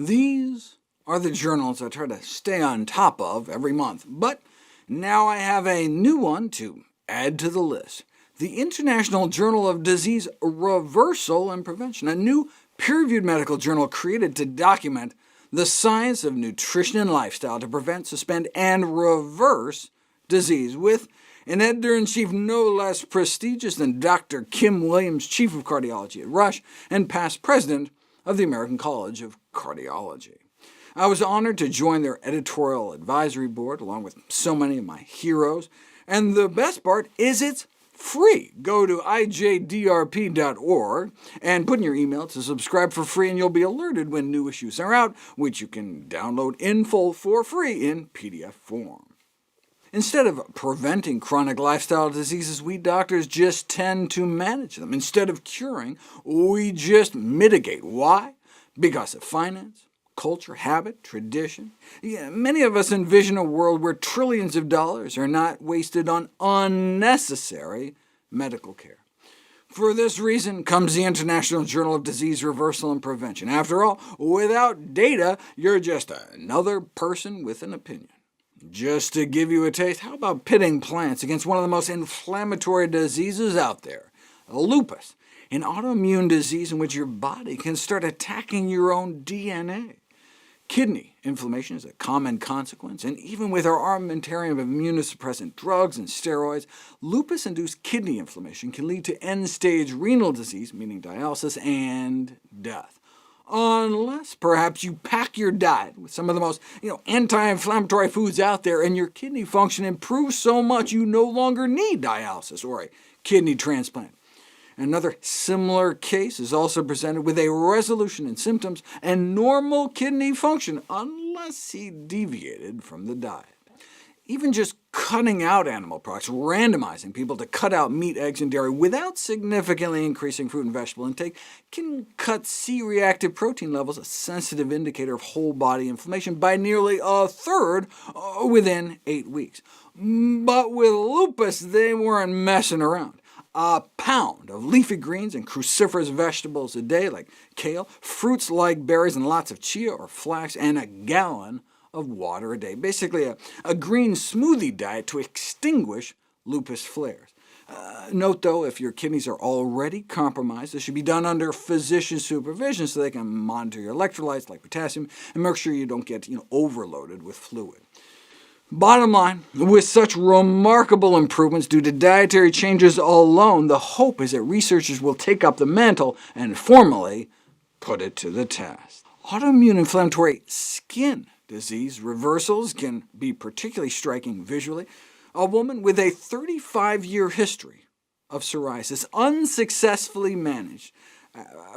These are the journals I try to stay on top of every month, but now I have a new one to add to the list. The International Journal of Disease Reversal and Prevention, a new peer-reviewed medical journal created to document the science of nutrition and lifestyle to prevent, suspend, and reverse disease, with an editor-in-chief no less prestigious than Dr. Kim Williams, chief of cardiology at Rush, and past president of the American College of Cardiology. I was honored to join their editorial advisory board, along with so many of my heroes, and the best part is it's free. Go to ijdrp.org and put in your email to subscribe for free, and you'll be alerted when new issues are out, which you can download in full for free in PDF form. Instead of preventing chronic lifestyle diseases, we doctors just tend to manage them. Instead of curing, we just mitigate. Why? Because of finance, culture, habit, tradition. Many of us envision a world where trillions of dollars are not wasted on unnecessary medical care. For this reason comes the International Journal of Disease Reversal and Prevention. After all, without data, you're just another person with an opinion. Just to give you a taste, how about pitting plants against one of the most inflammatory diseases out there, lupus, an autoimmune disease in which your body can start attacking your own DNA. Kidney inflammation is a common consequence, and even with our armamentarium of immunosuppressant drugs and steroids, lupus-induced kidney inflammation can lead to end-stage renal disease, meaning dialysis, and death. Unless perhaps you pack your diet with some of the most anti-inflammatory foods out there, and your kidney function improves so much you no longer need dialysis or a kidney transplant. Another similar case is also presented with a resolution in symptoms and normal kidney function, unless he deviated from the diet. Even just cutting out animal products, randomizing people to cut out meat, eggs, and dairy without significantly increasing fruit and vegetable intake, can cut C-reactive protein levels, a sensitive indicator of whole-body inflammation, by nearly a third within 8 weeks. But with lupus, they weren't messing around. A pound of leafy greens and cruciferous vegetables a day, like kale, fruits like berries and lots of chia or flax, and a gallon of water a day. Basically a green smoothie diet to extinguish lupus flares. Note, though, if your kidneys are already compromised, this should be done under physician supervision so they can monitor your electrolytes like potassium, and make sure you don't get overloaded with fluid. Bottom line, with such remarkable improvements due to dietary changes alone, the hope is that researchers will take up the mantle and formally put it to the test. Autoimmune inflammatory skin disease reversals can be particularly striking visually. A woman with a 35-year history of psoriasis, unsuccessfully managed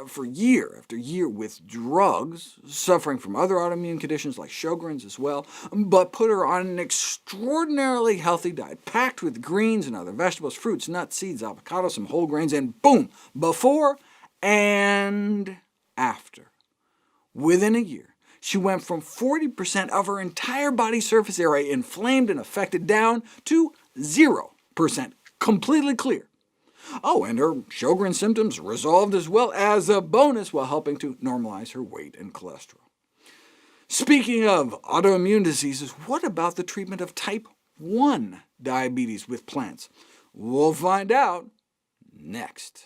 for year after year with drugs, suffering from other autoimmune conditions like Sjogren's as well, but put her on an extraordinarily healthy diet, packed with greens and other vegetables, fruits, nuts, seeds, avocados, some whole grains, and boom, before and after. Within a year, she went from 40% of her entire body surface area inflamed and affected down to 0%, completely clear. Oh, and her Sjogren's symptoms resolved as well, as a bonus, while helping to normalize her weight and cholesterol. Speaking of autoimmune diseases, what about the treatment of type 1 diabetes with plants? We'll find out next.